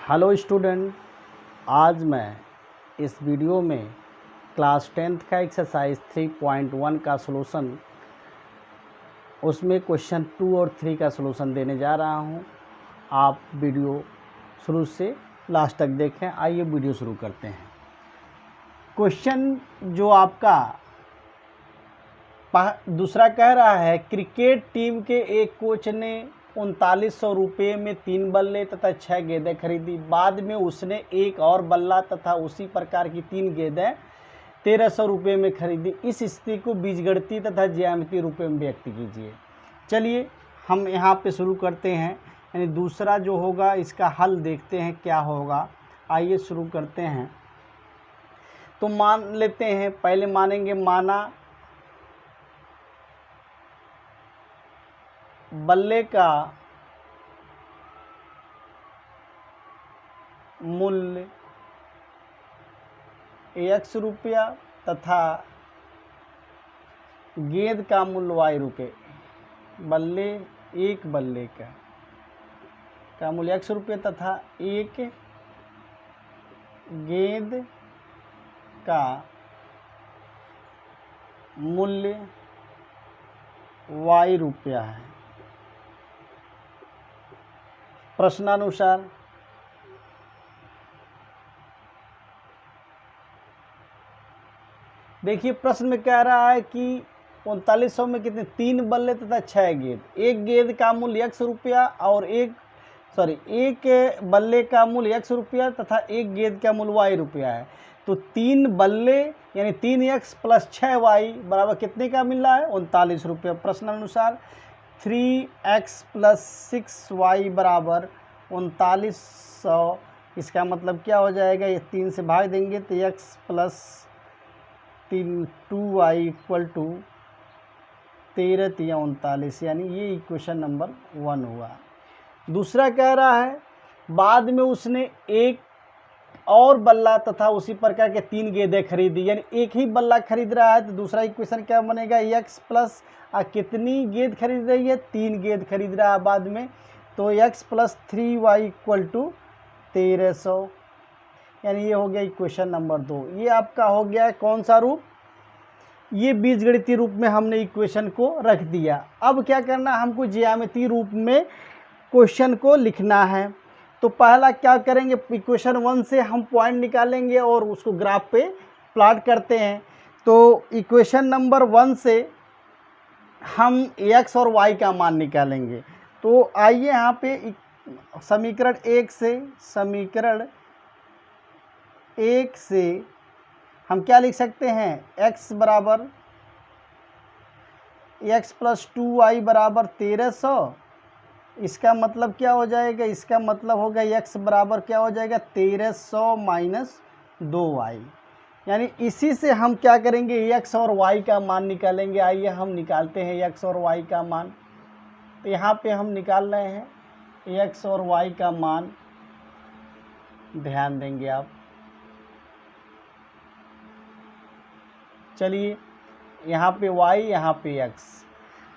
Hello student, आज मैं इस वीडियो में क्लास 10th का एक्सरसाइज 3.1 का सलूशन, उसमें क्वेश्चन 2 और 3 का सलूशन देने जा रहा हूं। आप वीडियो शुरू से लास्ट तक देखें। आइए वीडियो शुरू करते हैं। क्वेश्चन जो आपका दूसरा कह रहा है, क्रिकेट टीम के एक कोच ने 3900 रुपये में 3 बल्ले तथा 6 गेंदें खरीदी। बाद में उसने एक और बल्ला तथा उसी प्रकार की 3 गेंदें 1300 रुपये में खरीदी। इस स्थिति को बीजगणितीय तथा ज्यामितीय रूप में व्यक्त कीजिए। चलिए हम यहाँ पे शुरू करते हैं, यानी दूसरा जो होगा इसका हल देखते हैं क्या होगा। आइए शुरू करते हैं। तो मान लेते हैं, पहले मानेंगे माना बल्ले का मूल्य x रुपया तथा गेंद का मूल्य y रुपये। एक बल्ले का मूल्य x रुपये तथा एक गेंद का मूल्य y रुपया है। प्रश्नानुसार देखिए, प्रश्न में कह रहा है कि 3900 में कितने 3 बल्ले तथा 6 गेंद। एक गेंद का मूल्य x रुपया और एक बल्ले का मूल्य x रुपया तथा एक गेंद का मूल्य y रुपया है। तो 3 बल्ले यानी 3x प्लस 6y बराबर कितने का मिल रहा है? 39 रुपये। प्रश्नानुसार 3x प्लस 6y बराबर 3900। इसका मतलब क्या हो जाएगा? ये 3 से भाग देंगे तो x plus 2y equal to 13 3 39, यानी ये इक्वेशन नंबर 1 हुआ। दूसरा कह रहा है, बाद में उसने एक और बल्ला तथा उसी प्रकार के 3 गेंदें खरीदी। यानी एक ही बल्ला खरीद रहा है तो दूसरा इक्वेशन क्या बनेगा? x प्लस कितनी गेंद खरीद रही है? 3 गेंद खरीद रहा है बाद में, तो x plus 3y equal to 1300, यानी ये हो गया इक्वेशन नंबर 2। ये आपका हो गया कौन सा रूप? ये बीजगणितीय रूप में हमने इक्वेशन को रख दिया। अब क्या करना, हमको ज्यामितीय रूप में क्वेश्चन को लिखना है। तो पहला क्या करेंगे, इक्वेशन 1 से हम पॉइंट निकालेंगे और उसको ग्राफ पे प्लॉट करते हैं। तो इक्वेशन नंबर 1 से हम x और y का मान निकालेंगे। तो आइए यहाँ पे समीकरण 1 से हम क्या लिख सकते हैं? x बराबर x प्लस 2y बराबर 1300। इसका मतलब क्या हो जाएगा? इसका मतलब होगा x बराबर क्या हो जाएगा? 1300 माइनस 2y। यानी इसी से हम क्या करेंगे? x और y का मान निकालेंगे। आइए हम निकालते हैं x और y का मान। तो यहाँ पे हम निकाल रहे हैं x और y का मान। ध्यान देंगे आप। चलिए यहाँ पे y, यहाँ पे x।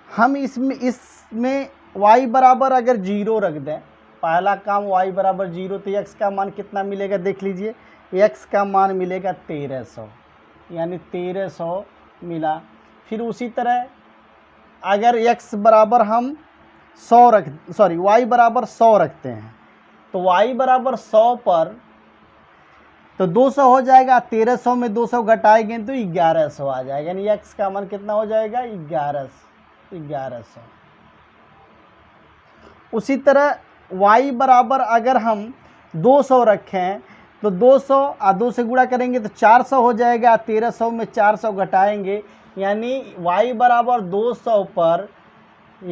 हम इसमें y बराबर अगर 0 रख दें, पहला काम y बराबर 0, तो x का मान कितना मिलेगा? देख लीजिए, x का मान मिलेगा 1300, यानी 1300 मिला। फिर उसी तरह अगर x बराबर हम y बराबर 100 रखते हैं, तो y बराबर 100 पर तो 200 हो जाएगा। 1300 में 200 घटाएंगे तो 1100 आ जाएगा, यानी x का मान कितना हो जाएगा? 1100। उसी तरह y बराबर अगर हम 200 रखें तो 200 और 2 से गुणा करेंगे तो 400 हो जाएगा। 1300 में 400 घटाएंगे, यानी y बराबर 200 पर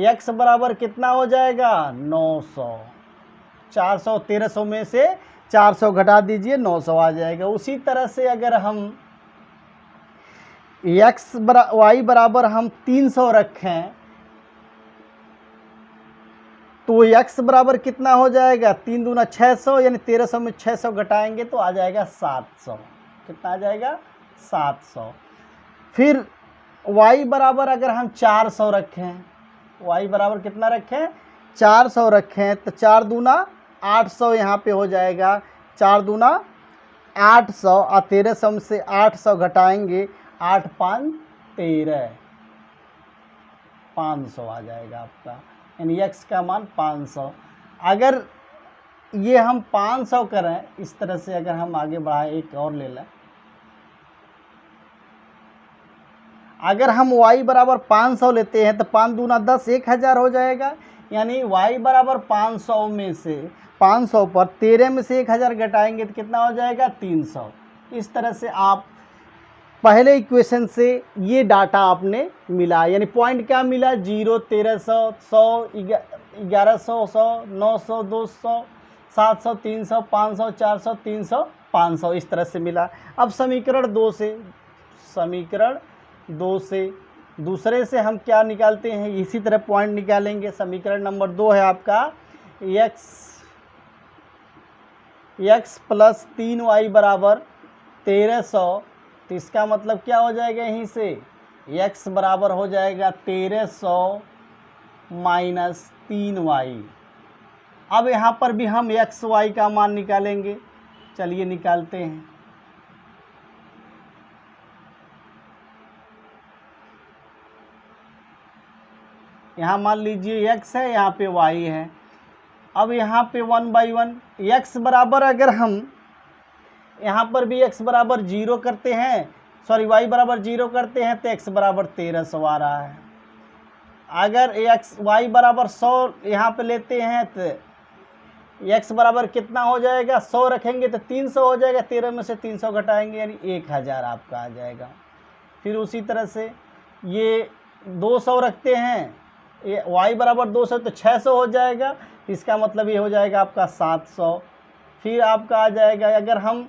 x बराबर कितना हो जाएगा? 900। 400 1300 में से 400 घटा दीजिए, 900 आ जाएगा। उसी तरह से अगर हम y बराबर हम 300 रखें तो x बराबर कितना हो जाएगा? 3 दूना 600, यानी 1300 में 600 घटाएंगे तो आ जाएगा 700। कितना आ जाएगा? 700। फिर y बराबर अगर हम 400 रखें, y बराबर कितना रखें? 400 रखें तो 4 दूना 800 यहाँ पे हो जाएगा, 4 दूना 800 और 1300 से 800 घटाएंगे, 8 5 13, 500 आ जाएगा आपका, यानी x का मान 500। अगर ये हम 500 करें इस तरह से, अगर हम आगे बढ़ाएं, एक और ले लें, अगर हम y बराबर 500 लेते हैं तो 5 दूना 10, 1000 हो जाएगा, यानी y बराबर 500 में से 500 पर 13 में से 1000 घटाएंगे तो कितना हो जाएगा, 300। इस तरह से आप पहले इक्वेशन से ये डाटा आपने मिला, यानी पॉइंट क्या मिला, 0, 1300, 100, 1100, 100, 900, 200, 700, 300, 500, 400, 300, 500, इस तरह से मिला। अब समीकरण 2 से दूसरे से हम क्या निकालते हैं, इसी तरह पॉइंट निकालेंगे। समीकरण नंबर 2 है आपका x प्लस 3y बराबर 1300, तो इसका मतलब क्या हो जाएगा, यहीं से x बराबर हो जाएगा 1300 माइनस 3y। अब यहाँ पर भी हम x y का मान निकालेंगे, चलिए निकालते हैं। यहाँ मान लीजिए x है, यहाँ पे y है। अब यहाँ पे 1 बाई 1 x बराबर, अगर हम यहाँ पर भी x बराबर 0 करते हैं, सॉरी y बराबर 0 करते हैं तो x बराबर 1300 आ रहा है। अगर y बराबर 100 यहाँ पे लेते हैं तो x बराबर कितना हो जाएगा, 100 रखेंगे तो 300 हो जाएगा, 13 में से 300 घटाएंगे यानी 1000 आपका आ जाएगा। फिर उसी तरह से ये 200 रखते हैं, ये y बराबर 200 तो 600 हो जाएगा, इसका मतलब ये हो जाएगा आपका 700। फिर आपका आ जाएगा, अगर हम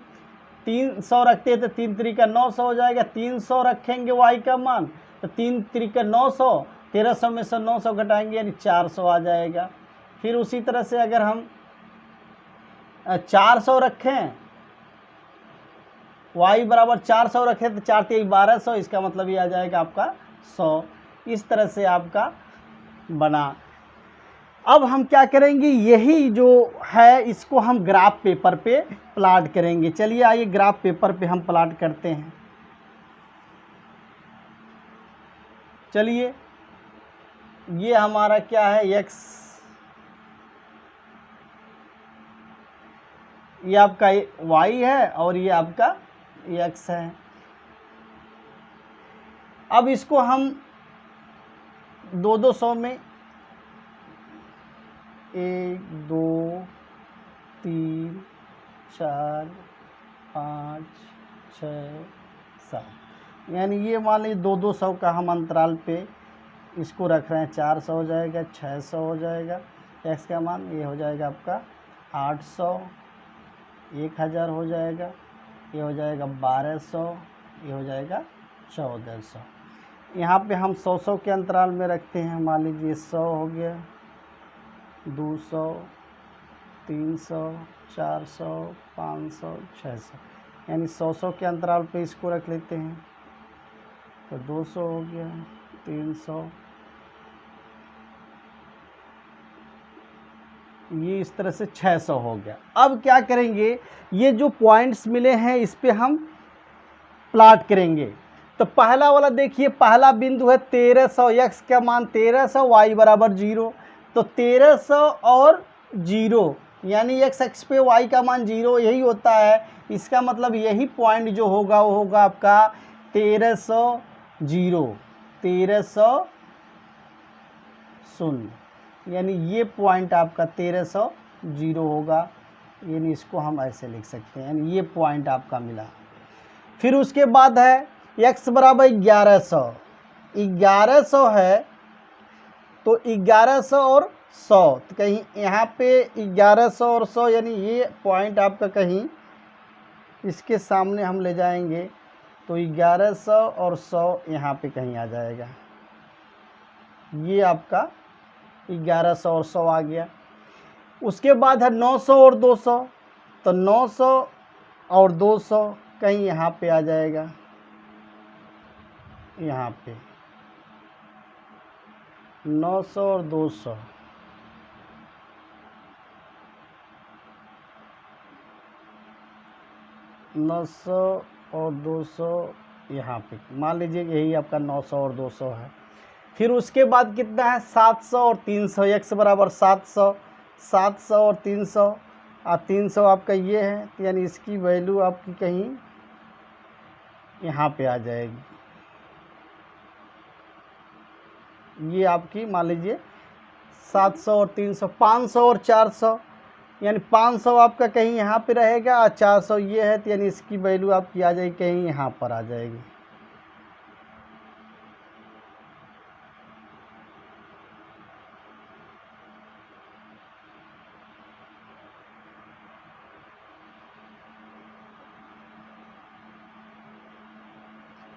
300 रखते हैं तो 3 त्रिका 900 हो जाएगा, 300 रखेंगे y का मान तो 3 त्रिका 900, 1300 में से 900 घटाएंगे यानी 400 आ जाएगा। फिर उसी तरह से अगर हम 400 रखें, y बराबर 400 रखें तो 4 3 1200, इसका मतलब ये आ जाएगा आपका 100। इस तरह से आपका बना। अब हम क्या करेंगे, यही जो है इसको हम ग्राफ पेपर पे प्लॉट करेंगे। चलिए आइए ग्राफ पेपर पे हम प्लॉट करते हैं। चलिए ये हमारा क्या है, x, ये आपका y है और ये आपका x है। अब इसको हम 2-200 में 1 2 3 4 5 6 7, यानी ये मान लीजिए 2-200 का हम अंतराल पे इसको रख रहे हैं। 400 हो जाएगा, 600 हो जाएगा, x का मान ये हो जाएगा आपका 800, 1000 हो जाएगा, ये हो जाएगा 1200, ये हो जाएगा 1400। यहाँ पे हम 100 के अंतराल में रखते हैं। मान लीजिए 100 हो गया, 200, 300, 400, 500, 600, यानी 100 के अंतराल पे इसको रख लेते हैं। तो 200 हो गया, 300, ये इस तरह से 600 हो गया। अब क्या करेंगे, ये जो पॉइंट्स मिले हैं इस पे हम प्लॉट करेंगे। तो पहला वाला देखिए, पहला बिंदु है 1300, x का मान 1300, y बराबर 0, तो 1300 और 0 यानी x अक्ष पे y का मान 0 यही होता है। इसका मतलब यही पॉइंट जो होगा वो होगा आपका 1300 0, 1300 0, यानी ये पॉइंट आपका 1300 0 होगा, यानी इसको हम ऐसे लिख सकते हैं, यानी ये पॉइंट आपका मिला। फिर उसके बाद है x बराबर 1100, 1100 है तो 1100 और 100, तो कहीं यहाँ पे 1100 और 100 यानी ये पॉइंट आपका कहीं इसके सामने हम ले जाएंगे तो 1100 और 100 यहाँ पे कहीं आ जाएगा। ये आपका 1100 और 100 आ गया। उसके बाद है 900 और 200, तो 900 और 200 कहीं यहाँ पे आ जाएगा, यहाँ पे 900 और 200, 900 और 200 यहाँ पे मान लीजिए यही आपका 900 और 200 है। फिर उसके बाद कितना है 700 और 300, x बराबर 700, 700 और 300 और 300 आपका ये है, तो यानी इसकी वैल्यू आपकी कहीं यहाँ पे आ जाएगी। ये आपकी मान लीजिए 700 और 300, 500 और 400, यानी 500 आपका कहीं यहाँ पे रहेगा और 400 ये है, तो यानी इसकी वैल्यू आपकी आ जाएगी कहीं यहाँ पर आ जाएगी।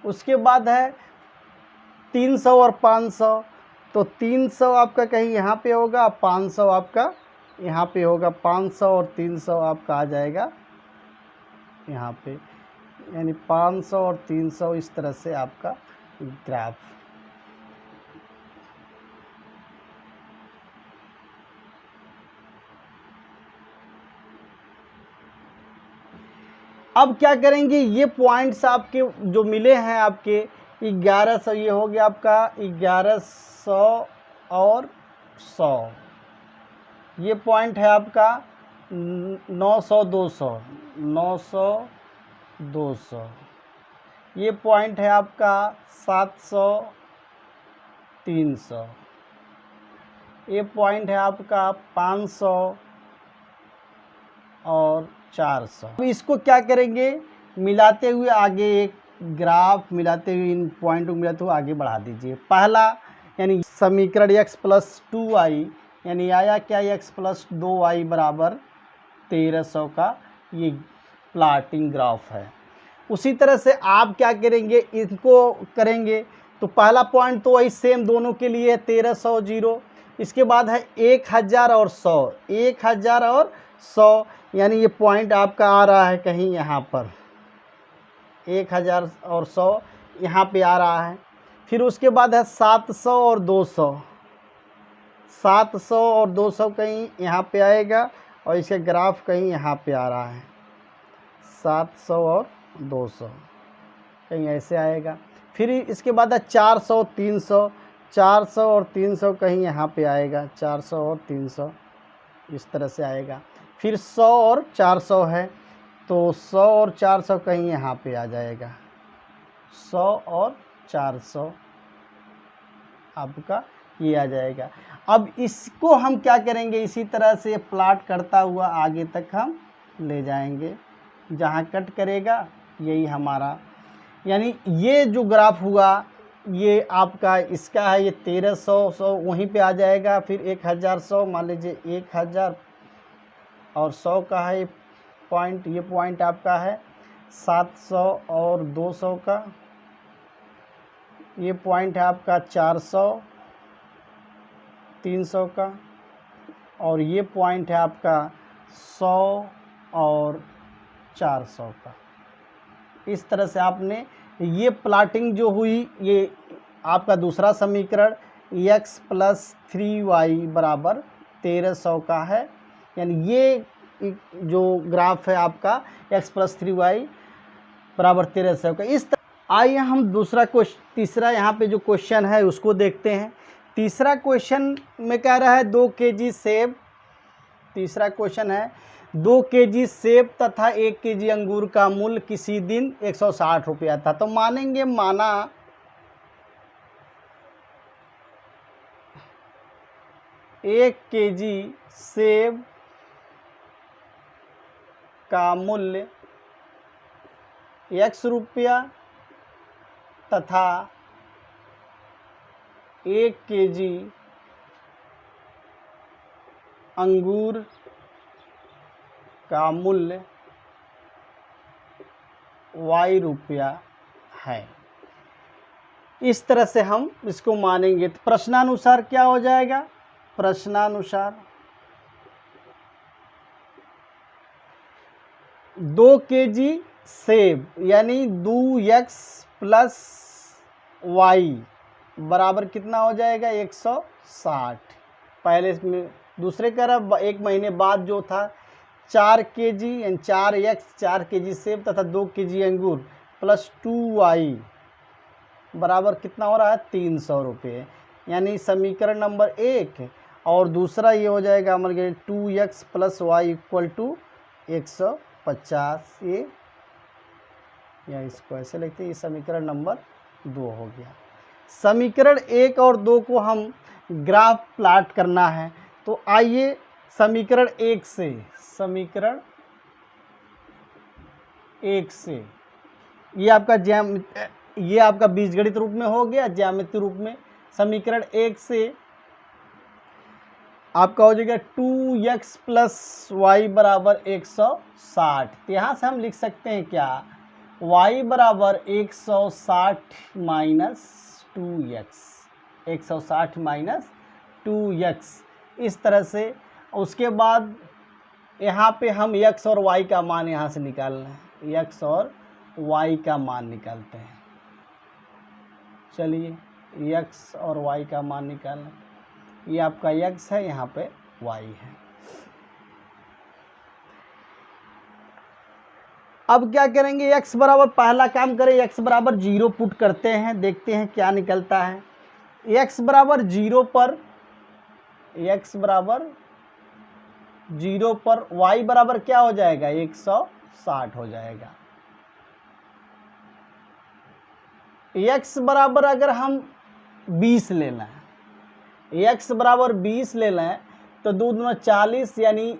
उसके बाद है 300 और 500, तो 300 आपका कहीं यहाँ पे होगा, 500 आपका यहाँ पे होगा, 500 और 300 आपका आ जाएगा यहाँ पे, यानी 500 और 300 इस तरह से आपका ग्राफ। अब क्या करेंगे, ये पॉइंट्स आपके जो मिले हैं आपके 1100, ये हो गया आपका 1100 और 100, ये पॉइंट है आपका 900 200, 900 200, ये पॉइंट है आपका 700 300, ये पॉइंट है आपका 500 और 400। अब इसको क्या करेंगे, मिलाते हुए आगे एक ग्राफ मिलाते हुए इन पॉइंट को मिलाते हुए आगे बढ़ा दीजिए। पहला यानी समीकरण x प्लस 2y, यानी आया क्या, x प्लस 2y बराबर 1300 का ये प्लॉटिंग ग्राफ है। उसी तरह से आप क्या करेंगे, इनको करेंगे तो पहला पॉइंट तो वही सेम दोनों के लिए है 1300 0, इसके बाद है 1000 और 100, 1000 और 100, यानी ये पॉइंट आपका आ रहा है कहीं यहाँ पर 1000 और 100 यहाँ पे आ रहा है। फिर उसके बाद है 700 और 200, 700 और 200 कहीं यहाँ पे आएगा और इसका ग्राफ कहीं यहाँ पे आ रहा है 700 और 200 कहीं ऐसे आएगा। फिर इसके बाद है 400 300, 400 और 300 कहीं यहाँ पे आएगा, 400 और 300 इस तरह से आएगा। फिर 100 और 400 है, तो 100 और 400 कहीं यहाँ पे आ जाएगा, 100 और 400 आपका ये आ जाएगा। अब इसको हम क्या करेंगे, इसी तरह से प्लॉट करता हुआ आगे तक हम ले जाएंगे, जहाँ कट करेगा यही हमारा, यानी ये जो ग्राफ हुआ ये आपका इसका है, ये 1300 वहीं पे आ जाएगा। फिर 1100 मान लीजिए 1000 और 100 का है पॉइंट, ये पॉइंट आपका है 700 और 200 का, ये पॉइंट है आपका 400 300 का, और ये पॉइंट है आपका 100 और 400 का। इस तरह से आपने ये प्लॉटिंग जो हुई, ये आपका दूसरा समीकरण x प्लस 3y बराबर 1300 का है, यानी ये जो ग्राफ है आपका x प्लस 3y बराबर 1300 का। इस तरह आइए हम दूसरा तीसरा यहाँ पे जो क्वेश्चन है उसको देखते हैं। तीसरा क्वेश्चन में कह रहा है 2 kg सेब, तीसरा क्वेश्चन है 2 kg सेब तथा 1 kg अंगूर का मूल्य किसी दिन 160 रुपया था। तो मानेंगे माना 1 kg सेब का मूल्य x रुपया तथा 1 kg अंगूर का मूल्य y रुपया है। इस तरह से हम इसको मानेंगे तो प्रश्नानुसार क्या हो जाएगा, प्रश्नानुसार 2 kg सेब यानी 2x प्लस y बराबर कितना हो जाएगा 160। पहले इसमें दूसरे कह रहा 1 महीने बाद जो था 4 kg यानी 4x 4 kg सेब तथा 2 kg अंगूर प्लस 2y बराबर कितना हो रहा है 300 रुपये। यानी समीकरण नंबर 1 और दूसरा ये हो जाएगा हमारे 2x plus Y equal to 150। ये या इसको ऐसे लिखते हैं, ये समीकरण नंबर 2 हो गया। समीकरण 1 और 2 को हम ग्राफ प्लाट करना है, तो आइए समीकरण 1 से ये आपका बीजगणित रूप में हो गया, ज्यामितीय रूप में। समीकरण 1 से आपका हो जाएगा 2x प्लस वाई बराबर 160। तो यहाँ से हम लिख सकते हैं क्या, y बराबर 160 माइनस 2x, 160 माइनस 2x, इस तरह से। उसके बाद यहाँ पे हम x और y का मान यहाँ से निकालना है, x और y का मान निकालते हैं। चलिए x और y का मान निकालना, ये आपका x है, यहाँ पे y है। अब क्या करेंगे, x बराबर, पहला काम करें x बराबर 0 पुट करते हैं, देखते हैं क्या निकलता है। x बराबर 0 पर y बराबर क्या हो जाएगा 160 हो जाएगा। x बराबर अगर हम 20 ले लें, x बराबर 20 ले लें तो 2 दूना 40, यानी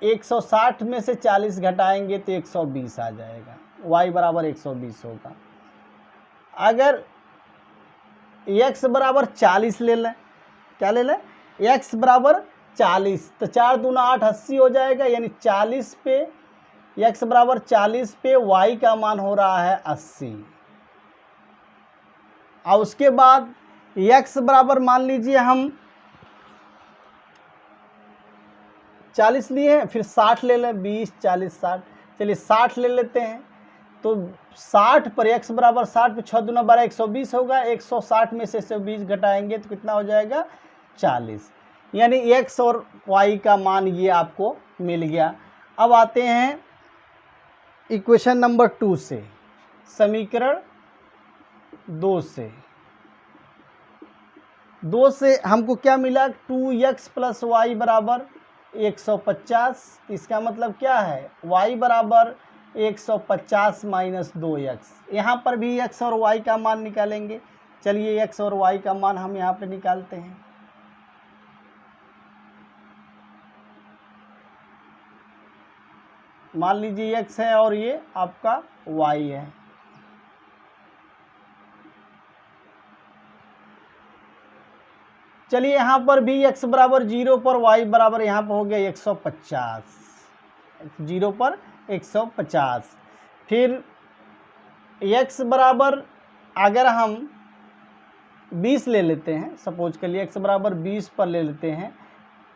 160 में से 40 घटाएंगे तो 120 आ जाएगा, y बराबर 120 होगा। अगर x बराबर 40 ले लें, क्या ले लें, x बराबर 40, तो 4 दूना 8 80 हो जाएगा, यानी 40 पे x बराबर 40 पे y का मान हो रहा है 80। और उसके बाद x बराबर मान लीजिए हम 40 लिए हैं, फिर 60 ले लें, 20 40 60, चलिए 60 ले लेते हैं। तो 60 पर x बराबर 60 पे 6 दूना 12 120 होगा, 160 में से 120 घटाएंगे तो कितना हो जाएगा 40, यानी x और y का मान ये आपको मिल गया। अब आते हैं इक्वेशन नंबर 2 से, समीकरण 2 से हमको क्या मिला, 2x प्लस वाई बराबर 150। इसका मतलब क्या है, y बराबर 150 माइनस 2x। यहाँ पर भी x और y का मान निकालेंगे। चलिए x और y का मान हम यहाँ पे निकालते हैं। मान लीजिए x है और ये आपका y है। चलिए यहाँ पर भी x बराबर 0 पर y बराबर यहाँ पर हो गया 150, 0 पर 150। फिर x बराबर अगर हम 20 ले लेते हैं, सपोज के लिए x बराबर 20 पर ले लेते हैं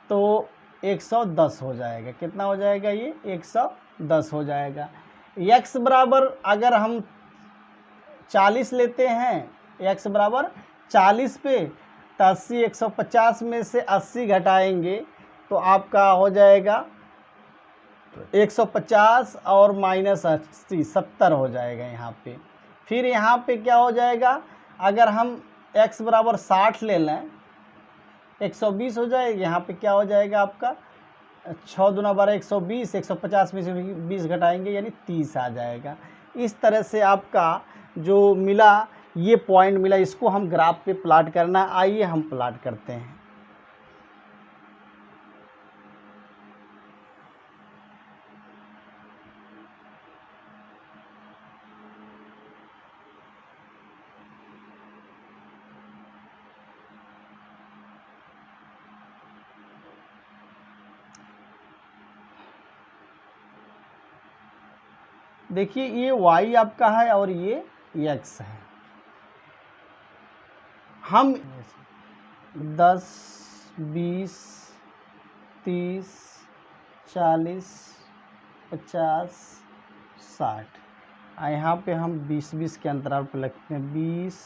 तो 110 हो जाएगा। कितना हो जाएगा, ये 110 हो जाएगा। x बराबर अगर हम 40 लेते हैं, x बराबर 40 पे तो 80, 150 में से 80 घटाएंगे तो आपका हो जाएगा 150 और माइनस 80 70 हो जाएगा यहाँ पे। फिर यहाँ पे क्या हो जाएगा, अगर हम x बराबर 60 ले लें 120 हो जाएगा। यहाँ पे क्या हो जाएगा आपका 6 दूना 12 120, 150 में से 20 घटाएंगे यानी 30 आ जाएगा। इस तरह से आपका जो मिला, ये पॉइंट मिला, इसको हम ग्राफ पे प्लाट करना। आइए हम प्लाट करते हैं। देखिए ये y आपका है और ये x है। हम 10, 20, 30, 40, 50, 60, यहाँ पे हम 20-20 के अंतराल पर लिखते हैं। 20,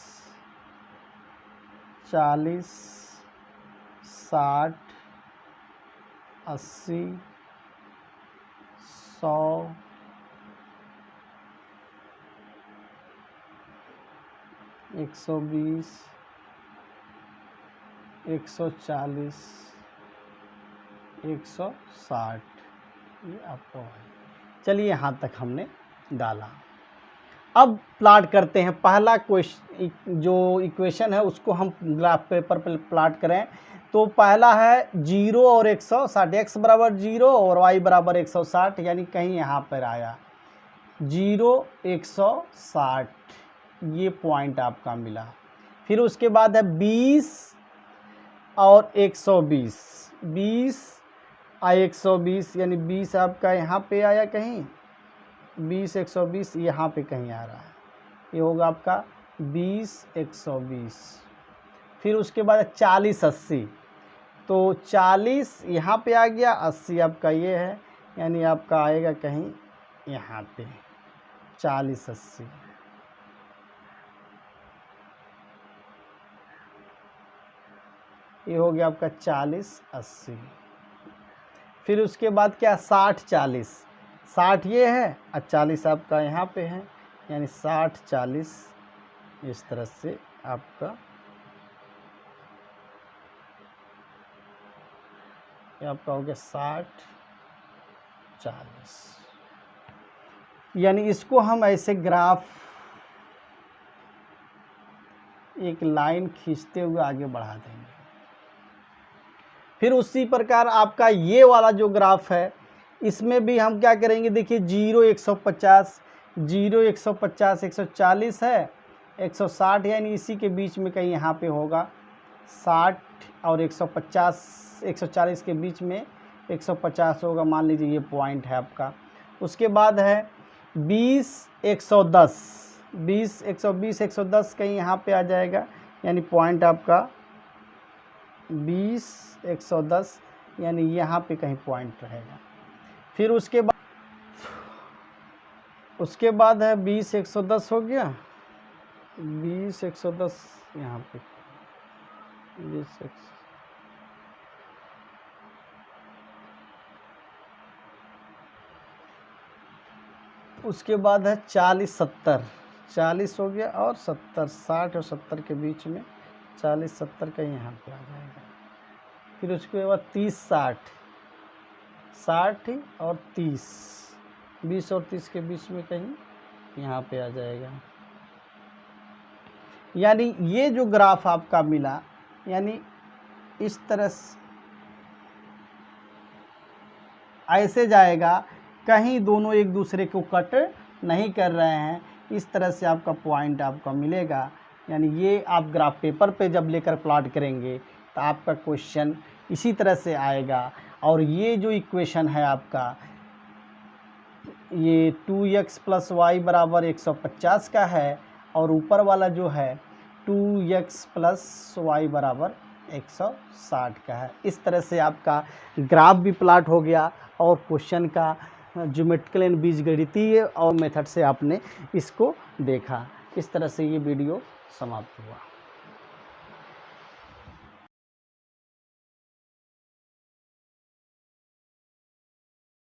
40, 60, 80, 100, 120, 140, 160, ये आपको है। चलिए यहाँ तक हमने डाला। अब प्लाट करते हैं। पहला क्वेश्चन जो इक्वेशन है उसको हम ग्राफ पेपर पर प्लाट करें। तो पहला है 0 और 160, x बराबर 0 और y बराबर 160, यानी कहीं यहाँ पर आया 0 160, ये पॉइंट आपका मिला। फिर उसके बाद है 20 और 120, 20 और 120, यानी 20 आपका यहाँ पे आया कहीं, 20 120 यहाँ पे कहीं आ रहा है, ये होगा आपका 20 120। फिर उसके बाद 40 80, तो 40 यहाँ पे आ गया, 80 आपका ये है, यानी आपका आएगा कहीं यहाँ पे 40 80। ये हो गया आपका 40 80। फिर उसके बाद क्या 60 40, 60 ये है और 40 आपका यहाँ पे है, यानी 60 40, इस तरह से आपका ये आपका हो गया 60 40। यानी इसको हम ऐसे ग्राफ एक लाइन खींचते हुए आगे बढ़ा देंगे। फिर उसी प्रकार आपका ये वाला जो ग्राफ है इसमें भी हम क्या करेंगे, देखिए 0 150, 0 150 140 है, 160 यानी इसी के बीच में कहीं यहाँ पे होगा, 60 और 150 140 के बीच में 150 होगा, मान लीजिए ये पॉइंट है आपका। उसके बाद है 20 110, 20 120 110 कहीं यहाँ पे आ जाएगा, यानी पॉइंट आपका 20 110, यानी यहाँ पे कहीं पॉइंट रहेगा। फिर उसके बाद है 20 110 हो गया, 20 110 यहाँ पे 20 उसके बाद है 40 70, 40 हो गया और 70, 60 और 70 के बीच में 40 70 कहीं यहाँ पे आ जाएगा। फिर उसके बाद 30 60, 60 और 30, 20 और 30 के बीच में कहीं यहाँ पे आ जाएगा। यानी ये जो ग्राफ आपका मिला, यानी इस तरह से ऐसे जाएगा, कहीं दोनों एक दूसरे को कट नहीं कर रहे हैं, इस तरह से आपका पॉइंट आपका मिलेगा। यानी ये आप ग्राफ पेपर पे जब लेकर प्लॉट करेंगे तो आपका क्वेश्चन इसी तरह से आएगा। और ये जो इक्वेशन है आपका, ये 2x + y बराबर 150 का है, और ऊपर वाला जो है 2x + y बराबर 160 का है। इस तरह से आपका ग्राफ भी प्लॉट हो गया और क्वेश्चन का ज्योमेट्रिकल एंड बीजगणितीय और मेथड से आपने इसको देखा। इस तरह से ये वीडियो समाप्त हुआ।